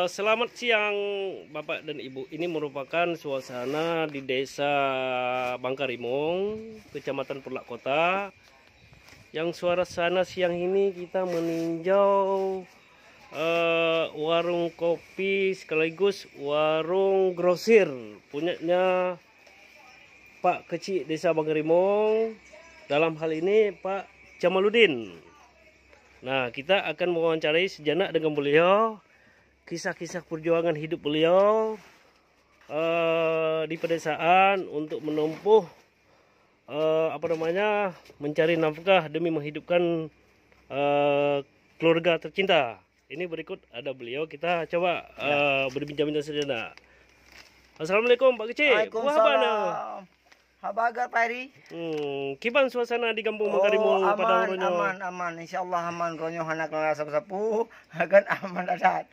Selamat siang Bapak dan Ibu. Ini merupakan suasana di Desa Bangkarimung, Kecamatan Perlak Kota. Yang suasana siang ini kita meninjau warung kopi sekaligus warung grosir punyanya Pak Kecik Desa Bangkarimung. Dalam hal ini Pak Jamaluddin. Nah, kita akan mewawancarai sejenak dengan beliau, kisah-kisah perjuangan hidup beliau di pedesaan untuk menempuh mencari nafkah demi menghidupkan keluarga tercinta. Ini berikut ada beliau, kita coba berbincang-bincang sejenak. Assalamualaikum Pak Kecik. Waalaikumsalam. Habagar Pari. Kiban suasana di Kampung Bangkarimung pada umurnya? Aman. Insyaallah aman. Ronyo anak kelas sapu-sapu akan aman dadat.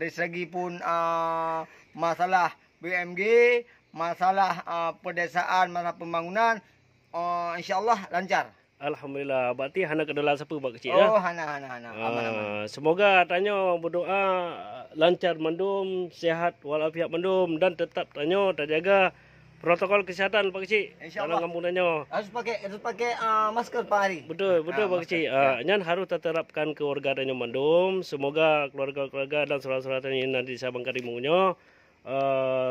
Dari segi pun masalah BMG, masalah pedesaan, masalah pembangunan, insyaallah lancar. Alhamdulillah. Berarti hana kedalah sapu Pak Kecik ya? Hana. Aman. Semoga tanya berdoa lancar mendum, sehat walafiat mendum, dan tetap tanya terjaga protokol kesehatan Pak Kecik. Insyaallah. Dalam kampung tanya Harus pakai masker Pak Hari. Betul Pak Kecik. Nyan harus terapkan ke warga tanya mendum. Semoga keluarga-keluarga dan saudara-saudara tanya di Desa Bangkarimungnya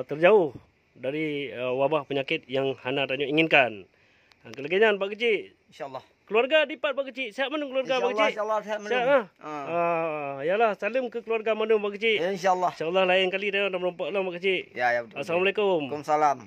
terjauh dari wabah penyakit yang hana tanya inginkan. Kelegenyan Pak Kecik. Insyaallah. Keluarga dipat Pak Kecik. Sihat mendung keluarga Pak Kecik. Insyaallah sehat mendung. Yalah, salim ke keluarga mendung Pak Kecik. Insyaallah. Insyaallah lain kali dia nak melompat lah Pak Kecik. Ya betul. Assalamualaikum. Waalaikumsalam.